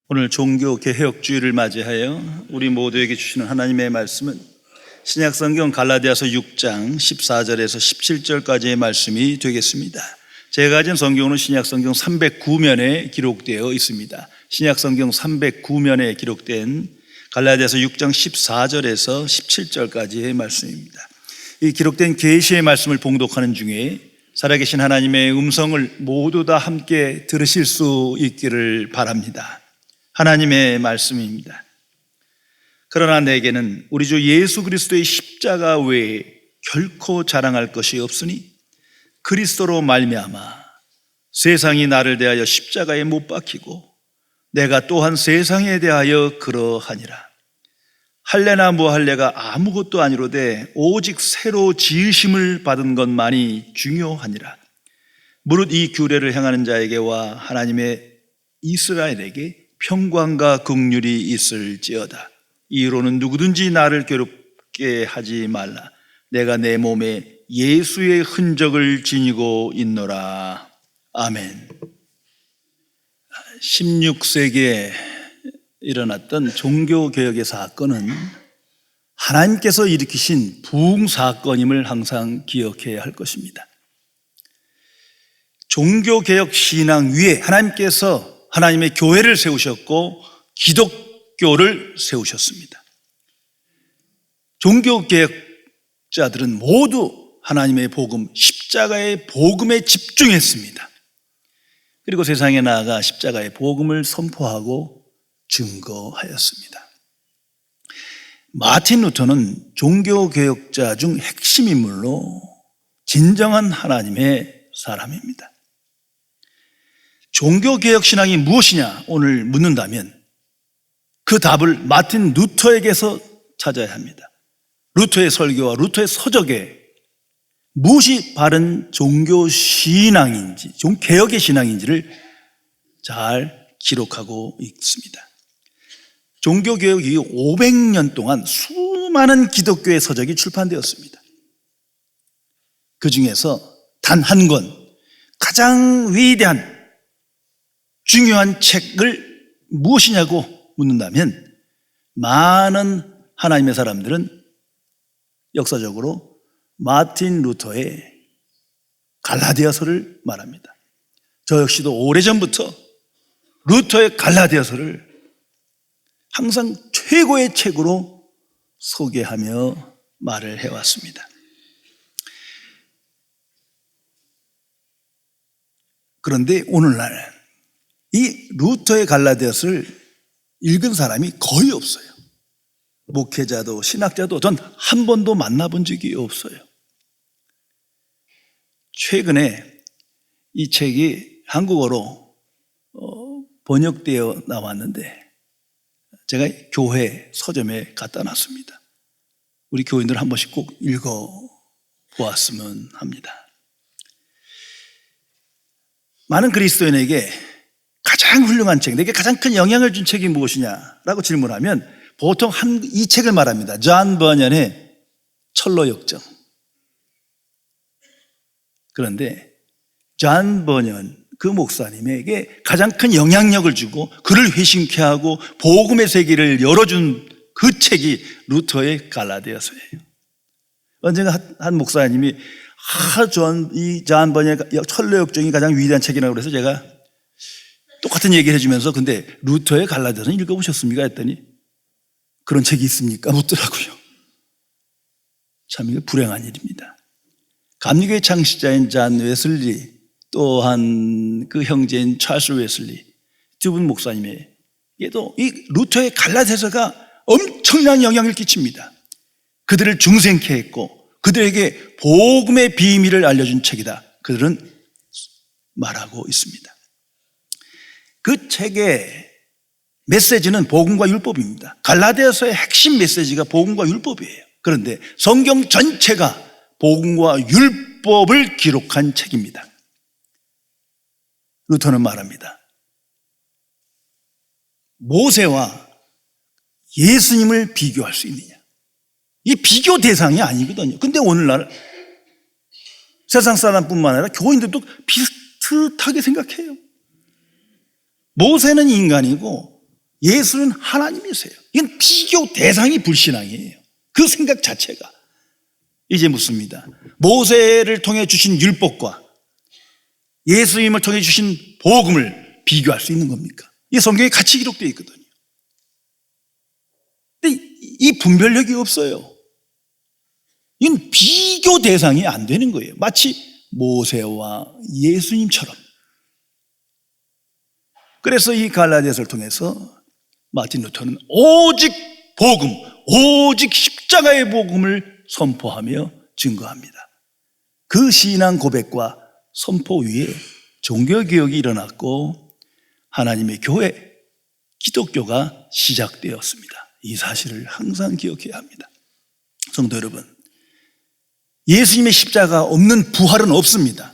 오늘 종교개혁주의를 맞이하여 우리 모두에게 주시는 하나님의 말씀은 신약성경 갈라디아서 6장 14절에서 17절까지의 말씀이 되겠습니다. 제가 가진 성경은 신약성경 309면에 기록되어 있습니다. 신약성경 309면에 기록된 갈라디아서 6장 14절에서 17절까지의 말씀입니다. 이 기록된 계시의 말씀을 봉독하는 중에 살아계신 하나님의 음성을 모두 다 함께 들으실 수 있기를 바랍니다. 하나님의 말씀입니다. 그러나 내게는 우리 주 예수 그리스도의 십자가 외에 결코 자랑할 것이 없으니 그리스도로 말미암아 세상이 나를 대하여 십자가에 못 박히고 내가 또한 세상에 대하여 그러하니라. 할례나 무할례가 아무것도 아니로되 오직 새로 지으심을 받은 것만이 중요하니라. 무릇 이 규례를 행하는 자에게와 하나님의 이스라엘에게 평강과 긍휼이 있을지어다. 이로는 누구든지 나를 괴롭게 하지 말라. 내가 내 몸에 예수의 흔적을 지니고 있노라. 아멘. 16세기에 일어났던 종교개혁의 사건은 하나님께서 일으키신 부흥사건임을 항상 기억해야 할 것입니다. 종교개혁 신앙 위에 하나님께서 하나님의 교회를 세우셨고 기독교를 세우셨습니다. 종교개혁자들은 모두 하나님의 복음, 십자가의 복음에 집중했습니다. 그리고 세상에 나아가 십자가의 복음을 선포하고 증거하였습니다. 마틴 루터는 종교개혁자 중 핵심 인물로 진정한 하나님의 사람입니다. 종교개혁 신앙이 무엇이냐 오늘 묻는다면 그 답을 마틴 루터에게서 찾아야 합니다. 루터의 설교와 루터의 서적에 무엇이 바른 종교 신앙인지, 종개혁의 신앙인지를 잘 기록하고 있습니다. 종교개혁 이후 500년 동안 수많은 기독교의 서적이 출판되었습니다. 그 중에서 단 한 권, 가장 위대한 중요한 책을 무엇이냐고 묻는다면 많은 하나님의 사람들은 역사적으로 마틴 루터의 갈라디아서를 말합니다. 저 역시도 오래전부터 루터의 갈라디아서를 항상 최고의 책으로 소개하며 말을 해왔습니다. 그런데 오늘날 이 루터의 갈라디아서를 읽은 사람이 거의 없어요. 목회자도 신학자도 전 한 번도 만나본 적이 없어요. 최근에 이 책이 한국어로 번역되어 나왔는데 제가 교회 서점에 갖다 놨습니다. 우리 교인들 한 번씩 꼭 읽어보았으면 합니다. 많은 그리스도인에게 가장 훌륭한 책, 내게 가장 큰 영향을 준 책이 무엇이냐라고 질문하면 보통 이 책을 말합니다. 존 버년의 철로역정. 그런데 존 버년 그 목사님에게 가장 큰 영향력을 주고 그를 회심케 하고 복음의 세계를 열어준 그 책이 루터의 갈라디아서예요. 언젠가 한 목사님이 이 존 버년의 철로역정이 가장 위대한 책이라고 그래서 제가 똑같은 얘기를 해주면서 근데 루터의 갈라디아서는 읽어보셨습니까? 했더니 그런 책이 있습니까? 묻더라고요. 참 이거 불행한 일입니다. 감리교의 창시자인 존 웨슬리 또한 그 형제인 찰스 웨슬리 두 분 목사님에게도 이 루터의 갈라디아서가 엄청난 영향을 끼칩니다. 그들을 중생케 했고 그들에게 복음의 비밀을 알려준 책이다. 그들은 말하고 있습니다. 그 책의 메시지는 복음과 율법입니다. 갈라디아서의 핵심 메시지가 복음과 율법이에요. 그런데 성경 전체가 복음과 율법을 기록한 책입니다. 루터는 말합니다. 모세와 예수님을 비교할 수 있느냐? 이 비교 대상이 아니거든요. 근데 오늘날 세상 사람뿐만 아니라 교인들도 비슷하게 생각해요. 모세는 인간이고 예수는 하나님이세요. 이건 비교 대상이 불신앙이에요. 그 생각 자체가. 이제 묻습니다. 모세를 통해 주신 율법과 예수님을 통해 주신 복음을 비교할 수 있는 겁니까? 이 성경에 같이 기록되어 있거든요. 근데 이 분별력이 없어요. 이건 비교 대상이 안 되는 거예요. 마치 모세와 예수님처럼. 그래서 이 갈라디아서를 통해서 마틴 루터는 오직 복음, 오직 십자가의 복음을 선포하며 증거합니다. 그 신앙 고백과 선포 위에 종교개혁이 일어났고 하나님의 교회, 기독교가 시작되었습니다. 이 사실을 항상 기억해야 합니다. 성도 여러분, 예수님의 십자가 없는 부활은 없습니다.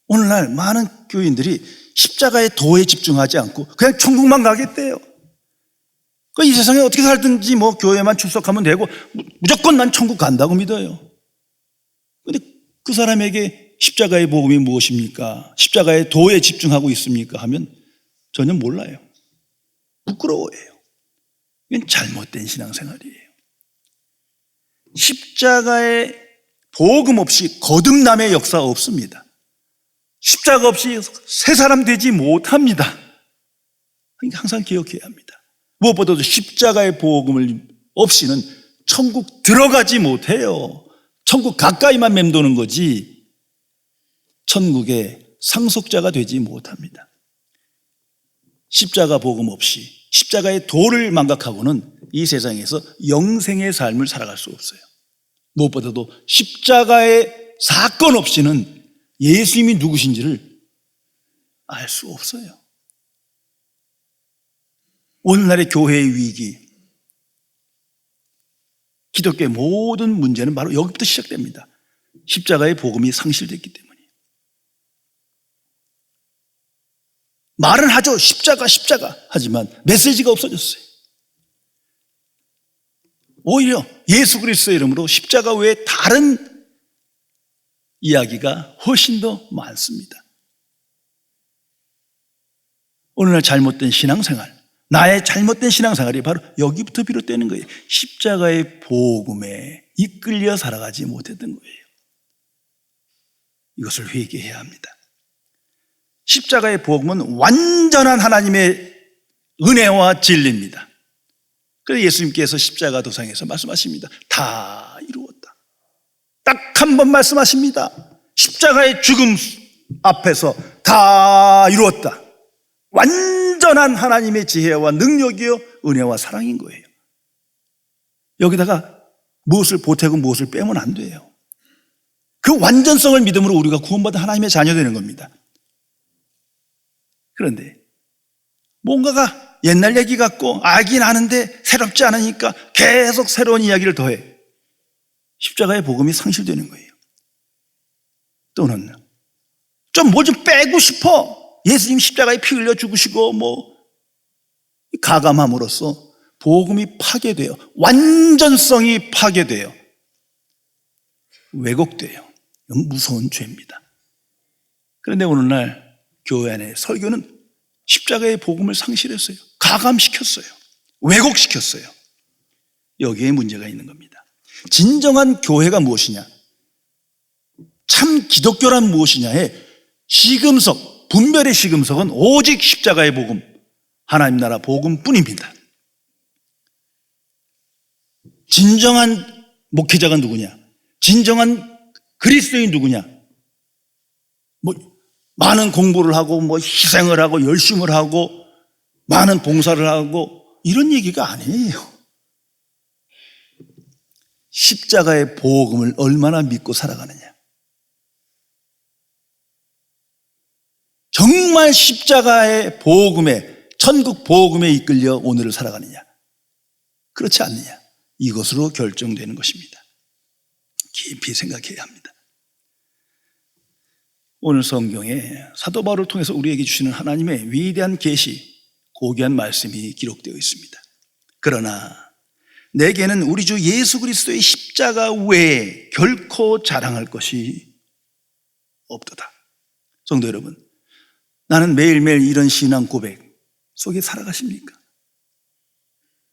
오늘날 많은 교인들이 십자가의 도에 집중하지 않고 그냥 천국만 가겠대요. 이 세상에 어떻게 살든지 뭐 교회만 출석하면 되고 무조건 난 천국 간다고 믿어요. 그런데 그 사람에게 십자가의 복음이 무엇입니까? 십자가의 도에 집중하고 있습니까? 하면 전혀 몰라요. 부끄러워해요. 이건 잘못된 신앙생활이에요. 십자가의 복음 없이 거듭남의 역사 없습니다. 십자가 없이 새 사람 되지 못합니다. 항상 기억해야 합니다. 무엇보다도 십자가의 복음을 없이는 천국 들어가지 못해요. 천국 가까이만 맴도는 거지 천국의 상속자가 되지 못합니다. 십자가 복음 없이 십자가의 도를 망각하고는 이 세상에서 영생의 삶을 살아갈 수 없어요. 무엇보다도 십자가의 사건 없이는 예수님이 누구신지를 알 수 없어요. 오늘날의 교회의 위기, 기독교의 모든 문제는 바로 여기부터 시작됩니다. 십자가의 복음이 상실됐기 때문에. 말은 하죠. 십자가, 십자가. 하지만 메시지가 없어졌어요. 오히려 예수 그리스도의 이름으로 십자가 외에 다른 이야기가 훨씬 더 많습니다. 오늘날 잘못된 신앙생활, 나의 잘못된 신앙생활이 바로 여기부터 비롯되는 거예요. 십자가의 복음에 이끌려 살아가지 못했던 거예요. 이것을 회개해야 합니다. 십자가의 복음은 완전한 하나님의 은혜와 진리입니다. 그래서 예수님께서 십자가 도상에서 말씀하십니다. 다 이루었다. 딱 한 번 말씀하십니다. 십자가의 죽음 앞에서 다 이루었다. 완전한 하나님의 지혜와 능력이요 은혜와 사랑인 거예요. 여기다가 무엇을 보태고 무엇을 빼면 안 돼요. 그 완전성을 믿음으로 우리가 구원받은 하나님의 자녀 되는 겁니다. 그런데 뭔가가 옛날 얘기 같고 알긴 아는데 새롭지 않으니까 계속 새로운 이야기를 더해. 십자가의 복음이 상실되는 거예요. 또는 좀 뭐 좀 빼고 싶어. 예수님 십자가에 피 흘려 죽으시고 뭐 가감함으로써 복음이 파괴돼요. 완전성이 파괴돼요. 왜곡돼요. 이건 무서운 죄입니다. 그런데 오늘날 교회 안에 설교는 십자가의 복음을 상실했어요. 가감시켰어요. 왜곡시켰어요. 여기에 문제가 있는 겁니다. 진정한 교회가 무엇이냐? 참 기독교란 무엇이냐에 시금석, 분별의 시금석은 오직 십자가의 복음, 하나님 나라 복음뿐입니다. 진정한 목회자가 누구냐? 진정한 그리스도인이 누구냐? 뭐 많은 공부를 하고 뭐 희생을 하고 열심을 하고 많은 봉사를 하고 이런 얘기가 아니에요. 십자가의 복음을 얼마나 믿고 살아가느냐. 정말 십자가의 복음에, 천국 복음에 이끌려 오늘을 살아가느냐. 그렇지 않느냐. 이것으로 결정되는 것입니다. 깊이 생각해야 합니다. 오늘 성경에 사도 바울을 통해서 우리에게 주시는 하나님의 위대한 계시, 고귀한 말씀이 기록되어 있습니다. 그러나 내게는 우리 주 예수 그리스도의 십자가 외에 결코 자랑할 것이 없도다. 성도 여러분, 나는 매일매일 이런 신앙 고백, 속에 살아가십니까?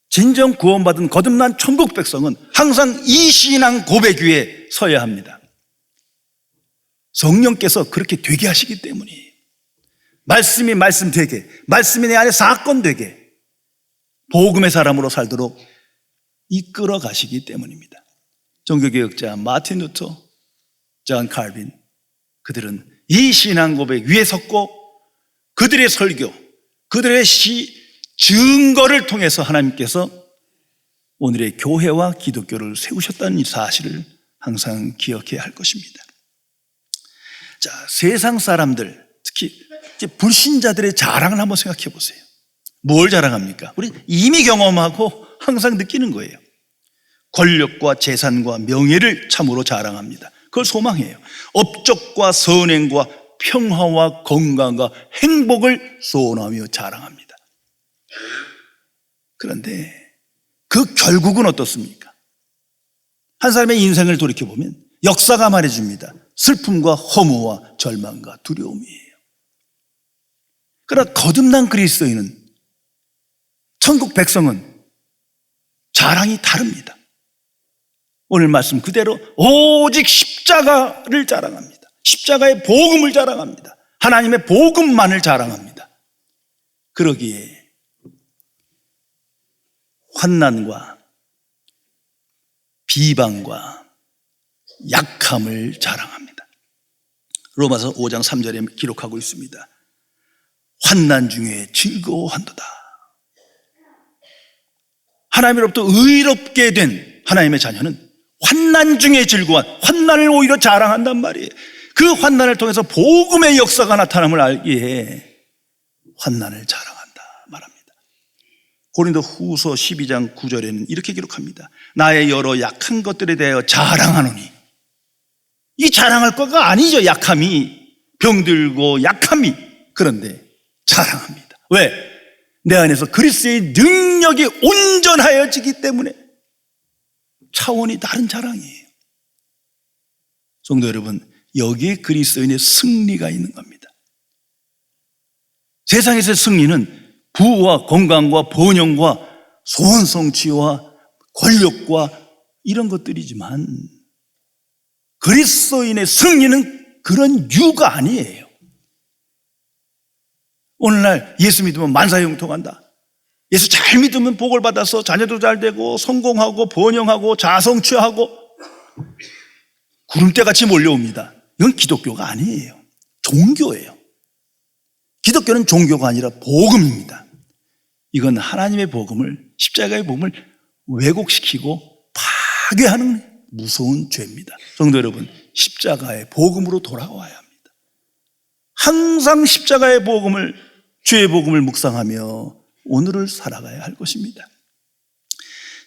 진정 구원받은 거듭난 천국 백성은 항상 이 신앙 고백 위에 서야 합니다. 성령께서 그렇게 되게 하시기 때문이에요. 말씀이 말씀 되게, 말씀이 내 안에 사건 되게 복음의 사람으로 살도록 이끌어 가시기 때문입니다. 종교개혁자 마틴 루터, 존 칼빈, 그들은 이 신앙 고백 위에 섰고 그들의 설교, 그들의 증거를 통해서 하나님께서 오늘의 교회와 기독교를 세우셨다는 이 사실을 항상 기억해야 할 것입니다. 자, 세상 사람들, 특히 이제 불신자들의 자랑을 한번 생각해 보세요. 뭘 자랑합니까? 우리 이미 경험하고 항상 느끼는 거예요. 권력과 재산과 명예를 참으로 자랑합니다. 그걸 소망해요. 업적과 선행과 평화와 건강과 행복을 소원하며 자랑합니다. 그런데 그 결국은 어떻습니까? 한 사람의 인생을 돌이켜보면 역사가 말해줍니다. 슬픔과 허무와 절망과 두려움이에요. 그러나 거듭난 그리스도인은, 천국 백성은 자랑이 다릅니다. 오늘 말씀 그대로 오직 십자가를 자랑합니다. 십자가의 복음을 자랑합니다. 하나님의 복음만을 자랑합니다. 그러기에 환난과 비방과 약함을 자랑합니다. 로마서 5장 3절에 기록하고 있습니다. 환난 중에 즐거워한도다. 하나님으로부터 의롭게 된 하나님의 자녀는 환난 중에 즐거워한, 환난을 오히려 자랑한단 말이에요. 그 환난을 통해서 복음의 역사가 나타남을 알기에 환난을 자랑한다 말합니다. 고린도 후서 12장 9절에는 이렇게 기록합니다. 나의 여러 약한 것들에 대하여 자랑하노니. 이 자랑할 거가 아니죠. 약함이, 병들고 약함이. 그런데 자랑합니다. 왜? 내 안에서 그리스도의 능력이 온전하여지기 때문에. 차원이 다른 자랑이에요. 성도 여러분, 여기에 그리스도인의 승리가 있는 겁니다. 세상에서의 승리는 부와 건강과 번영과 소원 성취와 권력과 이런 것들이지만 그리스도인의 승리는 그런 유가 아니에요. 오늘날 예수 믿으면 만사형통한다. 예수 잘 믿으면 복을 받아서 자녀도 잘 되고 성공하고 번영하고 자성취하고 구름대같이 몰려옵니다. 이건 기독교가 아니에요. 종교예요. 기독교는 종교가 아니라 복음입니다. 이건 하나님의 복음을, 십자가의 복음을 왜곡시키고 파괴하는 무서운 죄입니다. 성도 여러분, 십자가의 복음으로 돌아와야 합니다. 항상 십자가의 복음을, 죄의 복음을 묵상하며 오늘을 살아가야 할 것입니다.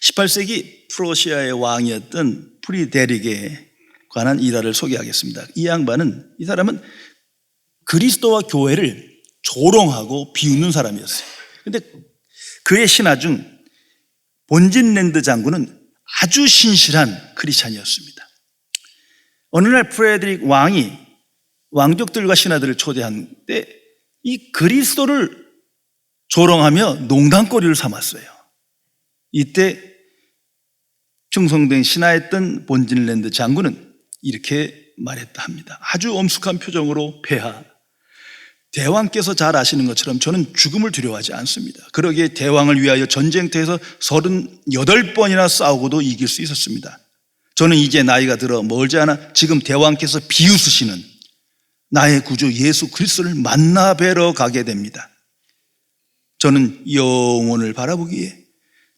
18세기 프로시아의 왕이었던 프리데릭에 관한 일화를 소개하겠습니다. 이 사람은 그리스도와 교회를 조롱하고 비웃는 사람이었어요. 그런데 그의 신하 중 본진랜드 장군은 아주 신실한 크리스찬이었습니다. 어느 날 프레데릭 왕이 왕족들과 신하들을 초대한 때 이 그리스도를 조롱하며 농담거리를 삼았어요. 이때 충성된 신하였던 본진랜드 장군은 이렇게 말했다 합니다. 아주 엄숙한 표정으로, 폐하, 대왕께서 잘 아시는 것처럼 저는 죽음을 두려워하지 않습니다. 그러기에 대왕을 위하여 전쟁터에서 38번이나 싸우고도 이길 수 있었습니다. 저는 이제 나이가 들어 멀지 않아 지금 대왕께서 비웃으시는 나의 구주 예수 그리스도를 만나 뵈러 가게 됩니다. 저는 영혼을 바라보기에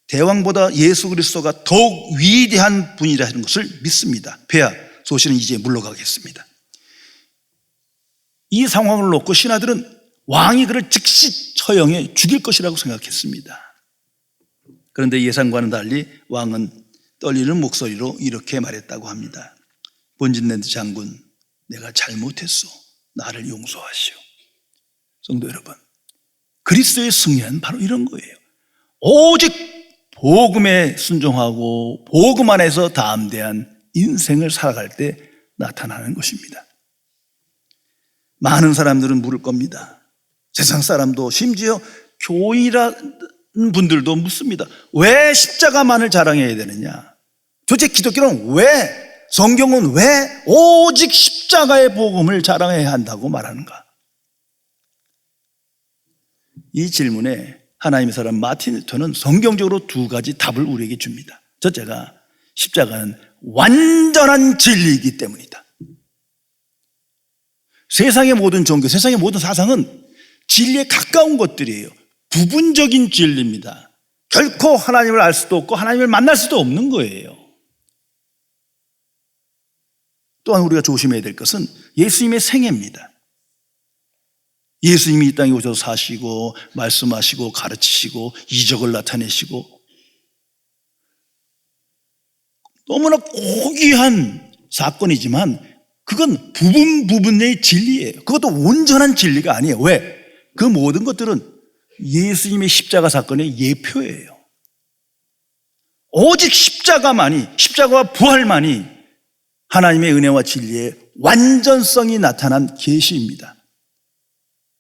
대왕보다 예수 그리스도가 더욱 위대한 분이라는 것을 믿습니다. 폐하, 소신은 이제 물러가겠습니다. 이 상황을 놓고 신하들은 왕이 그를 즉시 처형해 죽일 것이라고 생각했습니다. 그런데 예상과는 달리 왕은 떨리는 목소리로 이렇게 말했다고 합니다. 본진랜드 장군, 내가 잘못했소. 나를 용서하시오. 성도 여러분, 그리스도의 승리는 바로 이런 거예요. 오직 복음에 순종하고 복음 안에서 담대한 인생을 살아갈 때 나타나는 것입니다. 많은 사람들은 물을 겁니다. 세상 사람도 심지어 교인이라는 분들도 묻습니다. 왜 십자가만을 자랑해야 되느냐? 도대체 기독교는 왜, 성경은 왜 오직 십자가의 복음을 자랑해야 한다고 말하는가? 이 질문에 하나님의 사람 마틴 루터는 성경적으로 두 가지 답을 우리에게 줍니다. 첫째가 십자가는 완전한 진리이기 때문이다. 세상의 모든 종교, 세상의 모든 사상은 진리에 가까운 것들이에요. 부분적인 진리입니다. 결코 하나님을 알 수도 없고 하나님을 만날 수도 없는 거예요. 또한 우리가 조심해야 될 것은 예수님의 생애입니다. 예수님이 이 땅에 오셔서 사시고 말씀하시고 가르치시고 이적을 나타내시고 너무나 고귀한 사건이지만 그건 부분의 진리예요. 그것도 온전한 진리가 아니에요. 왜? 그 모든 것들은 예수님의 십자가 사건의 예표예요. 오직 십자가와 부활만이 하나님의 은혜와 진리의 완전성이 나타난 계시입니다.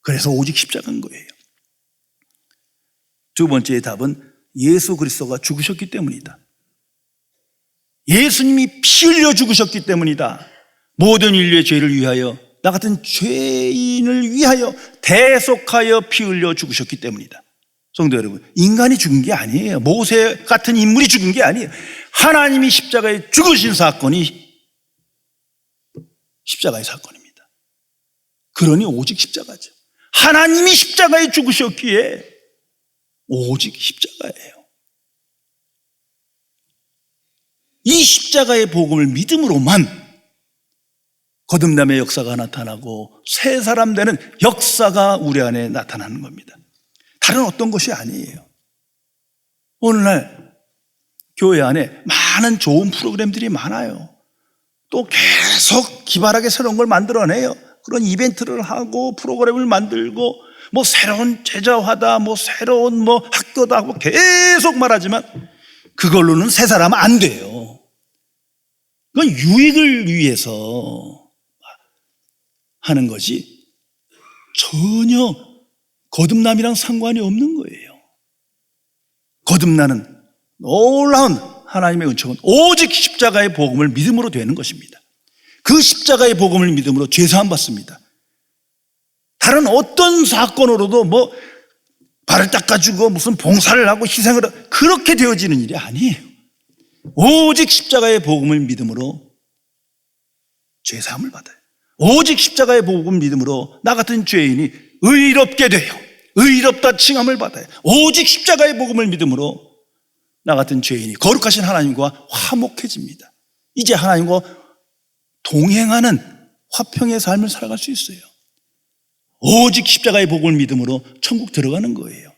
그래서 오직 십자가인 거예요. 두 번째의 답은 예수 그리스도가 죽으셨기 때문이다. 예수님이 피 흘려 죽으셨기 때문이다. 모든 인류의 죄를 위하여, 나 같은 죄인을 위하여 대속하여 피 흘려 죽으셨기 때문이다. 성도 여러분, 인간이 죽은 게 아니에요. 모세 같은 인물이 죽은 게 아니에요. 하나님이 십자가에 죽으신 사건이 십자가의 사건입니다. 그러니 오직 십자가죠. 하나님이 십자가에 죽으셨기에 오직 십자가예요. 이 십자가의 복음을 믿음으로만 거듭남의 역사가 나타나고 새 사람 되는 역사가 우리 안에 나타나는 겁니다. 다른 어떤 것이 아니에요. 오늘날 교회 안에 많은 좋은 프로그램들이 많아요. 또 계속 기발하게 새로운 걸 만들어내요. 그런 이벤트를 하고 프로그램을 만들고 뭐 새로운 제자화다, 뭐 새로운 뭐 학교다 하고 계속 말하지만 그걸로는 새 사람은 안 돼요. 그건 유익을 위해서 하는 것이 전혀 거듭남이랑 상관이 없는 거예요. 거듭나는 놀라운 하나님의 은총은 오직 십자가의 복음을 믿음으로 되는 것입니다. 그 십자가의 복음을 믿음으로 죄사함 받습니다. 다른 어떤 사건으로도 뭐 발을 닦아주고 무슨 봉사를 하고 희생을 하고 그렇게 되어지는 일이 아니에요. 오직 십자가의 복음을 믿음으로 죄사함을 받아요. 오직 십자가의 복음을 믿음으로 나 같은 죄인이 의롭게 돼요. 의롭다 칭함을 받아요. 오직 십자가의 복음을 믿음으로 나 같은 죄인이 거룩하신 하나님과 화목해집니다. 이제 하나님과 동행하는 화평의 삶을 살아갈 수 있어요. 오직 십자가의 복음을 믿음으로 천국 들어가는 거예요.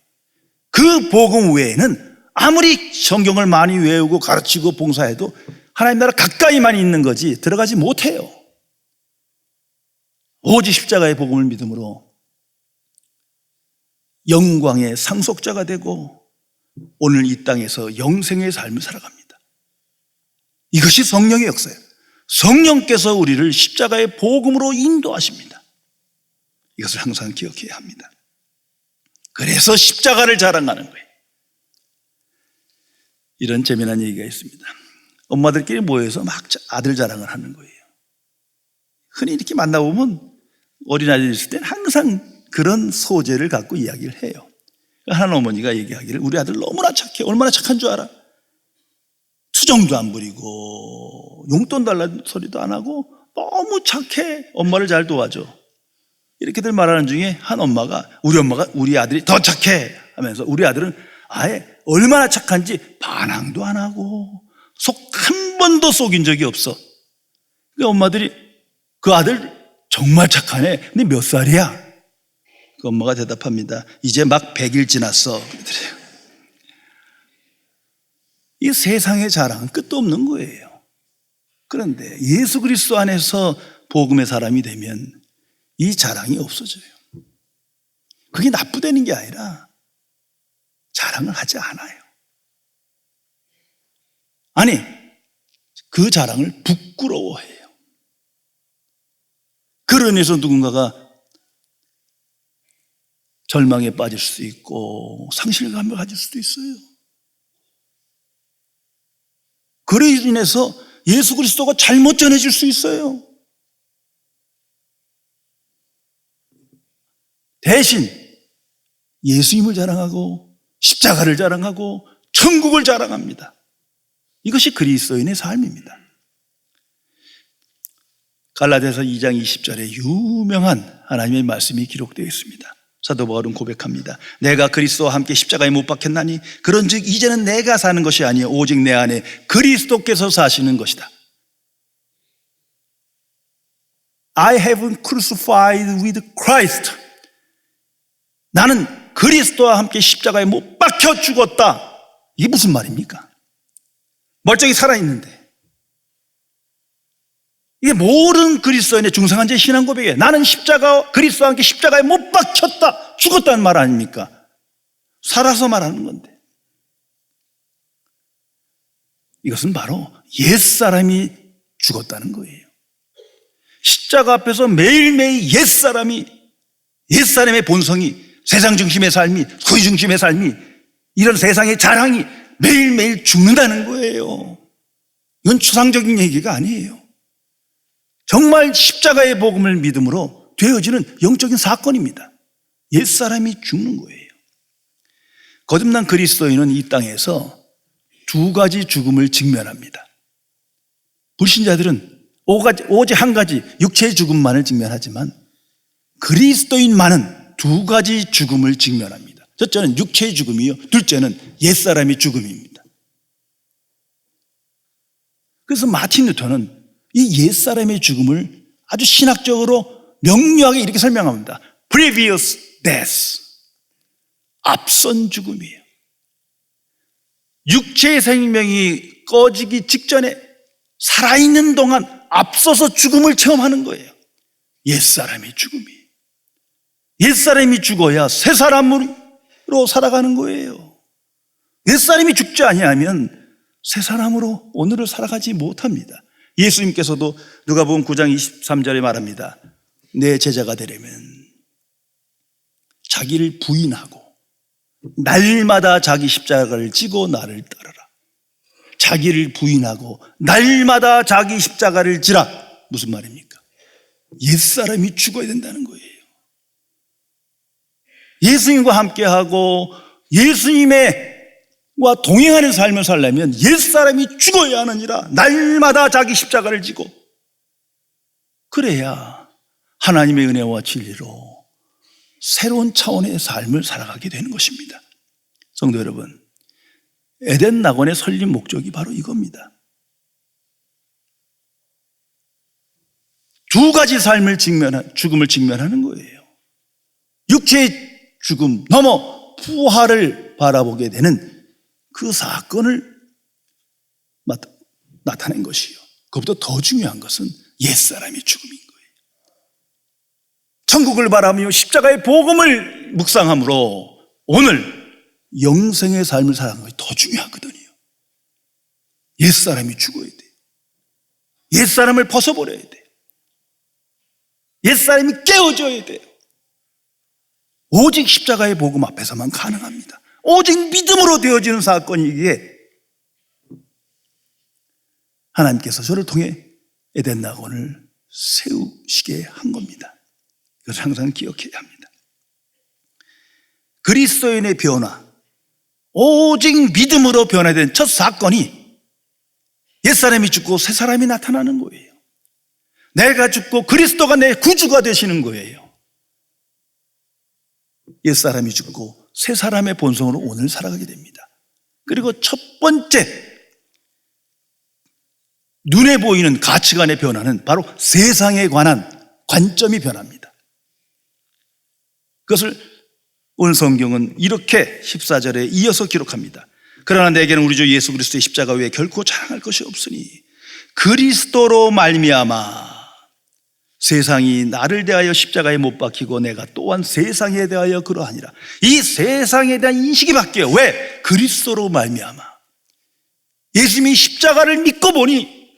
그 복음 외에는 아무리 성경을 많이 외우고 가르치고 봉사해도 하나님 나라 가까이만 있는 거지 들어가지 못해요. 오직 십자가의 복음을 믿음으로 영광의 상속자가 되고 오늘 이 땅에서 영생의 삶을 살아갑니다. 이것이 성령의 역사예요. 성령께서 우리를 십자가의 복음으로 인도하십니다. 이것을 항상 기억해야 합니다. 그래서 십자가를 자랑하는 거예요. 이런 재미난 얘기가 있습니다. 엄마들끼리 모여서 막 아들 자랑을 하는 거예요. 흔히 이렇게 만나보면 어린아이들 있을 때는 항상 그런 소재를 갖고 이야기를 해요. 한 어머니가 얘기하기를 우리 아들 너무나 착해. 얼마나 착한 줄 알아? 투정도 안 부리고 용돈 달라는 소리도 안 하고 너무 착해. 엄마를 잘 도와줘. 이렇게들 말하는 중에 한 엄마가 우리 아들이 더 착해 하면서 우리 아들은 아예 얼마나 착한지 반항도 안 하고 속 한 번도 속인 적이 없어. 그 엄마들이 그 아들 정말 착하네. 근데 몇 살이야? 그 엄마가 대답합니다. 이제 막 100일 지났어. 그러더래요. 이 세상의 자랑은 끝도 없는 거예요. 그런데 예수 그리스도 안에서 복음의 사람이 되면 이 자랑이 없어져요. 그게 나쁘다는 게 아니라 자랑을 하지 않아요. 아니, 그 자랑을 부끄러워해요. 그러면서 누군가가 절망에 빠질 수도 있고 상실감을 가질 수도 있어요. 그로 인해서 예수 그리스도가 잘못 전해질 수 있어요. 대신 예수님을 자랑하고 십자가를 자랑하고 천국을 자랑합니다. 이것이 그리스도인의 삶입니다. 갈라디아서 2장 20절에 유명한 하나님의 말씀이 기록되어 있습니다. 사도 바울은 고백합니다. 내가 그리스도와 함께 십자가에 못 박혔나니 그런즉 이제는 내가 사는 것이 아니요 오직 내 안에 그리스도께서 사시는 것이다. I have been crucified with Christ. 나는 그리스도와 함께 십자가에 못 박혀 죽었다. 이게 무슨 말입니까? 멀쩡히 살아있는데. 이게 모든 그리스도인의 중생한 신앙 고백이에요. 나는 그리스도와 함께 십자가에 못 박혔다, 죽었다는 말 아닙니까? 살아서 말하는 건데. 이것은 바로 옛사람이 죽었다는 거예요. 십자가 앞에서 매일매일 옛사람의 본성이, 세상 중심의 삶이, 소유 중심의 삶이, 이런 세상의 자랑이 매일매일 죽는다는 거예요. 이건 추상적인 얘기가 아니에요. 정말 십자가의 복음을 믿음으로 되어지는 영적인 사건입니다. 옛사람이 죽는 거예요. 거듭난 그리스도인은 이 땅에서 두 가지 죽음을 직면합니다. 불신자들은 오직 한 가지 육체의 죽음만을 직면하지만 그리스도인만은 두 가지 죽음을 직면합니다. 첫째는 육체의 죽음이요, 둘째는 옛사람의 죽음입니다. 그래서 마틴 루터는 이 옛사람의 죽음을 아주 신학적으로 명료하게 이렇게 설명합니다. Previous death. 앞선 죽음이에요. 육체의 생명이 꺼지기 직전에 살아있는 동안 앞서서 죽음을 체험하는 거예요. 옛사람의 죽음이에요. 옛사람이 죽어야 새 사람으로 살아가는 거예요. 옛사람이 죽지 아니하면 새 사람으로 오늘을 살아가지 못합니다. 예수님께서도 누가복음 9장 23절에 말합니다. 내 제자가 되려면 자기를 부인하고 날마다 자기 십자가를 지고 나를 따르라. 자기를 부인하고 날마다 자기 십자가를 지라. 무슨 말입니까? 옛사람이 죽어야 된다는 거예요. 예수님과 함께하고 예수님과 동행하는 삶을 살려면 옛사람이 죽어야 하느니라. 날마다 자기 십자가를 지고, 그래야 하나님의 은혜와 진리로 새로운 차원의 삶을 살아가게 되는 것입니다. 성도 여러분, 에덴 낙원의 설립 목적이 바로 이겁니다. 두 가지 죽음을 직면하는 거예요. 육체의 죽음 넘어 부활을 바라보게 되는 그 사건을 나타낸 것이요. 그것보다 더 중요한 것은 옛사람의 죽음인 거예요. 천국을 바라며 십자가의 복음을 묵상함으로 오늘 영생의 삶을 살아가는 것이 더 중요하거든요. 옛사람이 죽어야 돼요. 옛사람을 벗어버려야 돼요. 옛사람이 깨어져야 돼요. 오직 십자가의 복음 앞에서만 가능합니다. 오직 믿음으로 되어지는 사건이기에 하나님께서 저를 통해 에덴 낙원을 세우시게 한 겁니다. 그것을 항상 기억해야 합니다. 그리스도인의 변화, 오직 믿음으로 변화된 첫 사건이 옛사람이 죽고 새 사람이 나타나는 거예요. 내가 죽고 그리스도가 내 구주가 되시는 거예요. 옛사람이 죽고 새 사람의 본성으로 오늘 살아가게 됩니다. 그리고 첫 번째 눈에 보이는 가치관의 변화는 바로 세상에 관한 관점이 변합니다. 그것을 오늘 성경은 이렇게 14절에 이어서 기록합니다. 그러나 내게는 우리 주 예수 그리스도의 십자가 외에 결코 자랑할 것이 없으니 그리스도로 말미암아 세상이 나를 대하여 십자가에 못 박히고 내가 또한 세상에 대하여 그러하니라. 이 세상에 대한 인식이 바뀌어요. 왜? 그리스도로 말미암아. 예수님이 십자가를 믿고 보니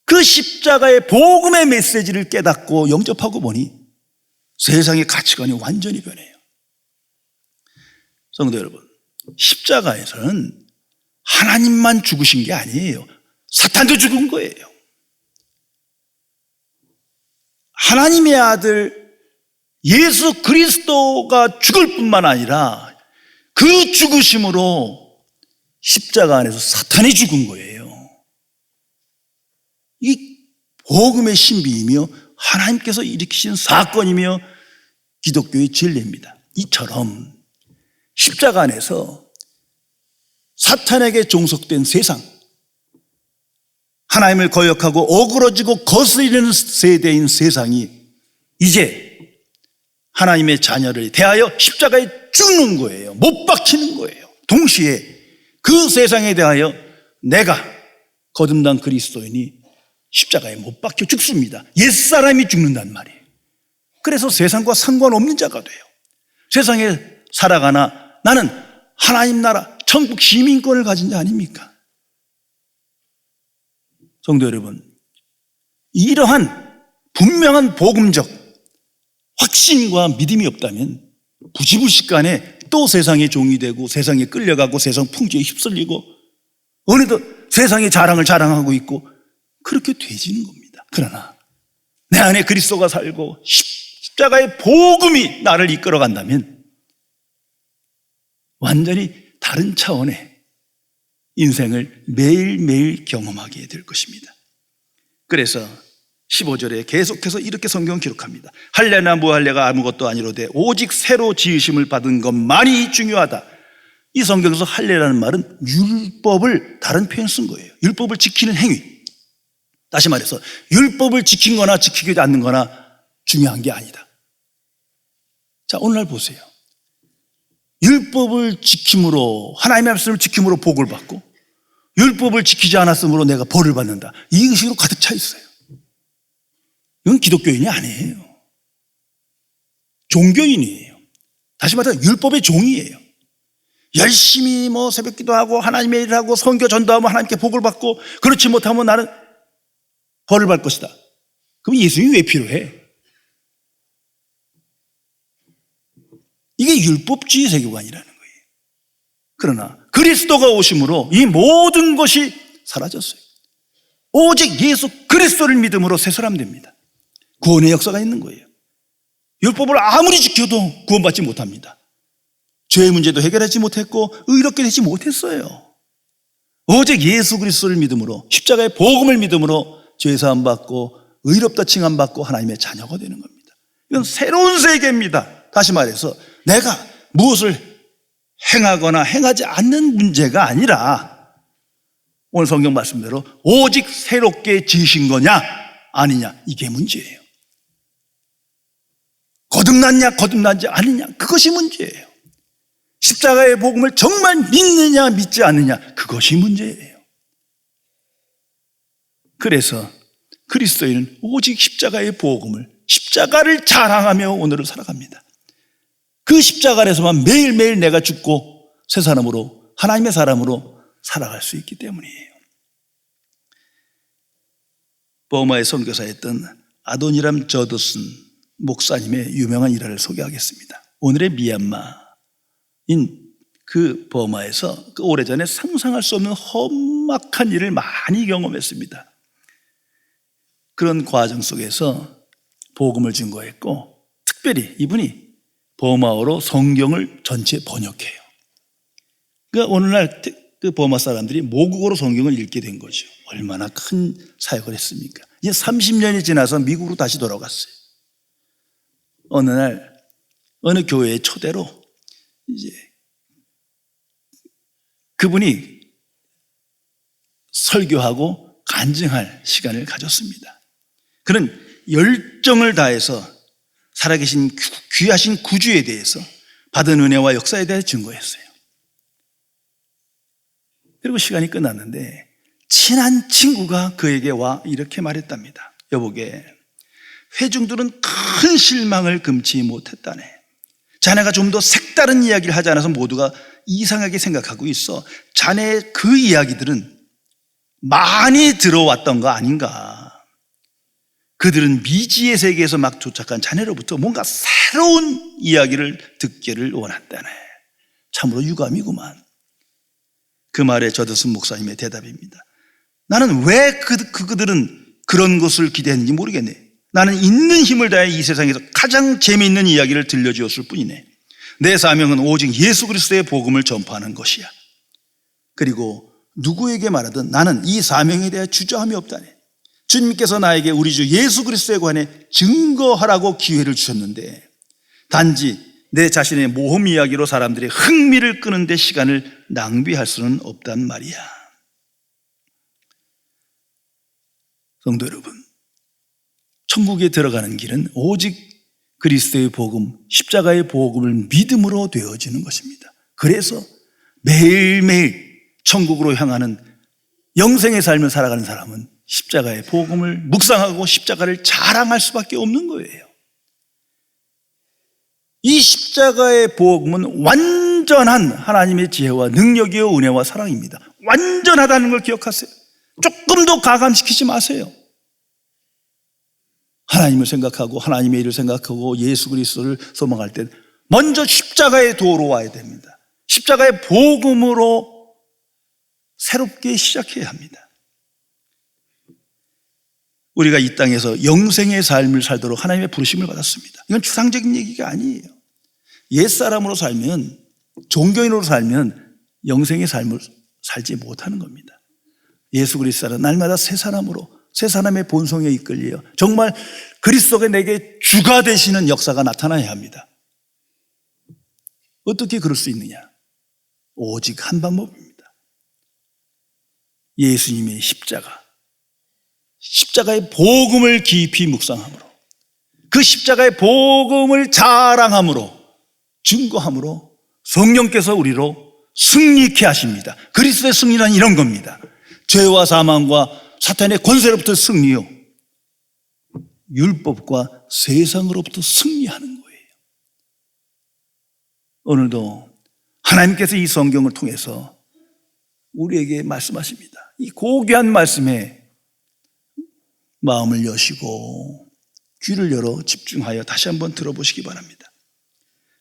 그 십자가의 복음의 메시지를 깨닫고 영접하고 보니 세상의 가치관이 완전히 변해요. 성도 여러분, 십자가에서는 하나님만 죽으신 게 아니에요. 사탄도 죽은 거예요. 하나님의 아들 예수 그리스도가 죽을 뿐만 아니라 그 죽으심으로 십자가 안에서 사탄이 죽은 거예요. 이 복음의 신비이며 하나님께서 일으키신 사건이며 기독교의 진리입니다. 이처럼 십자가 안에서 사탄에게 종속된 세상, 하나님을 거역하고 어그러지고 거스리는 세대인 세상이 이제 하나님의 자녀를 대하여 십자가에 죽는 거예요. 못 박히는 거예요. 동시에 그 세상에 대하여 내가 거듭난 그리스도인이 십자가에 못 박혀 죽습니다. 옛사람이 죽는단 말이에요. 그래서 세상과 상관없는 자가 돼요. 세상에 살아가나 나는 하나님 나라 천국 시민권을 가진 자 아닙니까? 성도 여러분, 이러한 분명한 복음적 확신과 믿음이 없다면 부지불식간에 또 세상의 종이 되고 세상에 끌려가고 세상 풍조에 휩쓸리고 어느덧 세상의 자랑을 자랑하고 있고 그렇게 되지는 겁니다. 그러나 내 안에 그리스도가 살고 십자가의 복음이 나를 이끌어 간다면 완전히 다른 차원의 인생을 매일매일 경험하게 될 것입니다. 그래서 15절에 계속해서 이렇게 성경은 기록합니다. 할례나 무할례가 아무것도 아니로되 오직 새로 지으심을 받은 것만이 중요하다. 이 성경에서 할례라는 말은 율법을 다른 표현 쓴 거예요. 율법을 지키는 행위. 다시 말해서 율법을 지킨 거나 지키지 않는 거나 중요한 게 아니다. 자, 오늘날 보세요. 율법을 지킴으로, 하나님의 말씀을 지킴으로 복을 받고 율법을 지키지 않았으므로 내가 벌을 받는다. 이 의식으로 가득 차 있어요. 이건 기독교인이 아니에요. 종교인이에요. 다시 말해서 율법의 종이에요. 열심히 새벽 기도하고 하나님의 일을 하고 선교 전도하면 하나님께 복을 받고 그렇지 못하면 나는 벌을 받을 것이다. 그럼 예수님이 왜 필요해? 이게 율법주의 세계관이라는 거예요. 그러나 그리스도가 오심으로 이 모든 것이 사라졌어요. 오직 예수 그리스도를 믿음으로 새 사람 됩니다. 구원의 역사가 있는 거예요. 율법을 아무리 지켜도 구원받지 못합니다. 죄의 문제도 해결하지 못했고 의롭게 되지 못했어요. 오직 예수 그리스도를 믿음으로 십자가의 복음을 믿음으로 죄 사함 받고 의롭다 칭함 받고 하나님의 자녀가 되는 겁니다. 이건 새로운 세계입니다. 다시 말해서 내가 무엇을 행하거나 행하지 않는 문제가 아니라 오늘 성경 말씀대로 오직 새롭게 지으신 거냐 아니냐 이게 문제예요. 거듭났냐 거듭나지 않느냐 그것이 문제예요. 십자가의 복음을 정말 믿느냐 믿지 않느냐 그것이 문제예요. 그래서 그리스도인은 오직 십자가의 복음을 십자가를 자랑하며 오늘을 살아갑니다. 그 십자가 안에서만 매일매일 내가 죽고 새 사람으로 하나님의 사람으로 살아갈 수 있기 때문이에요. 버마의 선교사였던 아도니람 저드슨 목사님의 유명한 일화를 소개하겠습니다. 오늘의 미얀마인 그 버마에서 그 오래전에 상상할 수 없는 험악한 일을 많이 경험했습니다. 그런 과정 속에서 복음을 증거했고 특별히 이분이 버마어로 성경을 전체 번역해요. 그러니까 오늘날 그 버마 사람들이 모국어로 성경을 읽게 된 거죠. 얼마나 큰 사역을 했습니까? 이제 30년이 지나서 미국으로 다시 돌아갔어요. 어느 날 어느 교회의 초대로 이제 그분이 설교하고 간증할 시간을 가졌습니다. 그런 열정을 다해서 살아계신 귀하신 구주에 대해서 받은 은혜와 역사에 대해 증거했어요. 그리고 시간이 끝났는데 친한 친구가 그에게 와 이렇게 말했답니다. 여보게, 회중들은 큰 실망을 금치 못했다네. 자네가 좀 더 색다른 이야기를 하지 않아서 모두가 이상하게 생각하고 있어. 자네의 그 이야기들은 많이 들어왔던 거 아닌가. 그들은 미지의 세계에서 막 도착한 자네로부터 뭔가 새로운 이야기를 듣기를 원한다네. 참으로 유감이구만. 그 말에 저드슨 목사님의 대답입니다. 나는 왜 그들은 그런 것을 기대했는지 모르겠네. 나는 있는 힘을 다해 이 세상에서 가장 재미있는 이야기를 들려주었을 뿐이네. 내 사명은 오직 예수 그리스도의 복음을 전파하는 것이야. 그리고 누구에게 말하든 나는 이 사명에 대해 주저함이 없다네. 주님께서 나에게 우리 주 예수 그리스도에 관해 증거하라고 기회를 주셨는데 단지 내 자신의 모험 이야기로 사람들의 흥미를 끄는 데 시간을 낭비할 수는 없단 말이야. 성도 여러분, 천국에 들어가는 길은 오직 그리스도의 복음, 십자가의 복음을 믿음으로 되어지는 것입니다. 그래서 매일매일 천국으로 향하는 영생의 삶을 살아가는 사람은 십자가의 복음을 묵상하고 십자가를 자랑할 수밖에 없는 거예요. 이 십자가의 복음은 완전한 하나님의 지혜와 능력이요 은혜와 사랑입니다. 완전하다는 걸 기억하세요. 조금도 가감시키지 마세요. 하나님을 생각하고 하나님의 일을 생각하고 예수 그리스도를 소망할 때 먼저 십자가의 도로 와야 됩니다. 십자가의 복음으로 새롭게 시작해야 합니다. 우리가 이 땅에서 영생의 삶을 살도록 하나님의 부르심을 받았습니다. 이건 추상적인 얘기가 아니에요. 옛사람으로 살면, 종교인으로 살면 영생의 삶을 살지 못하는 겁니다. 예수 그리스도는 날마다 새 사람으로, 새 사람의 본성에 이끌려 정말 그리스도가 내게 주가 되시는 역사가 나타나야 합니다. 어떻게 그럴 수 있느냐? 오직 한 방법입니다. 예수님의 십자가의 복음을 깊이 묵상함으로, 그 십자가의 복음을 자랑함으로, 증거함으로 성령께서 우리로 승리케 하십니다. 그리스도의 승리란 이런 겁니다. 죄와 사망과 사탄의 권세로부터 승리요, 율법과 세상으로부터 승리하는 거예요. 오늘도 하나님께서 이 성경을 통해서 우리에게 말씀하십니다. 이 고귀한 말씀에 마음을 여시고 귀를 열어 집중하여 다시 한번 들어보시기 바랍니다.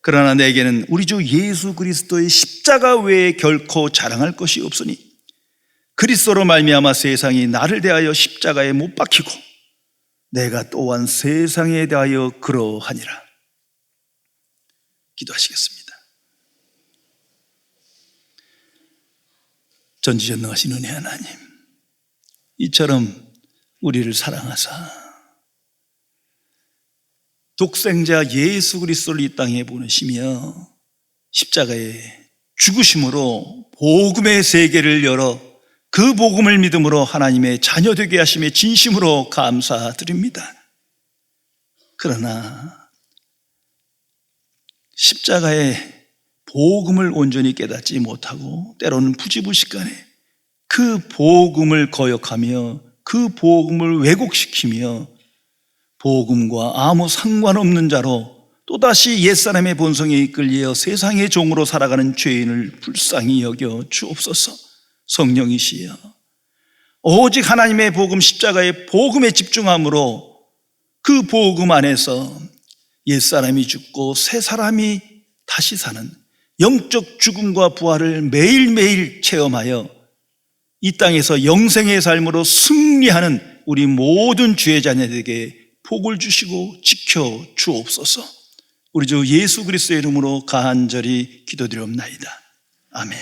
그러나 내게는 우리 주 예수 그리스도의 십자가 외에 결코 자랑할 것이 없으니 그리스도로 말미암아 세상이 나를 대하여 십자가에 못 박히고 내가 또한 세상에 대하여 그러하니라. 기도하시겠습니다. 전지전능하신 은혜 하나님, 이처럼 우리를 사랑하사 독생자 예수 그리스도를 이 땅에 보내시며 십자가의 죽으심으로 복음의 세계를 열어 그 복음을 믿음으로 하나님의 자녀 되게 하심에 진심으로 감사드립니다. 그러나 십자가의 복음을 온전히 깨닫지 못하고 때로는 부지불식간에 그 복음을 거역하며 그 복음을 왜곡시키며 복음과 아무 상관없는 자로 또다시 옛사람의 본성에 이끌려 세상의 종으로 살아가는 죄인을 불쌍히 여겨 주옵소서. 성령이시여, 오직 하나님의 복음 십자가의 복음에 집중함으로 그 복음 안에서 옛사람이 죽고 새 사람이 다시 사는 영적 죽음과 부활을 매일매일 체험하여 이 땅에서 영생의 삶으로 승리하는 우리 모든 주의 자녀들에게 복을 주시고 지켜 주옵소서. 우리 주 예수 그리스도의 이름으로 간절히 기도드리옵나이다. 아멘.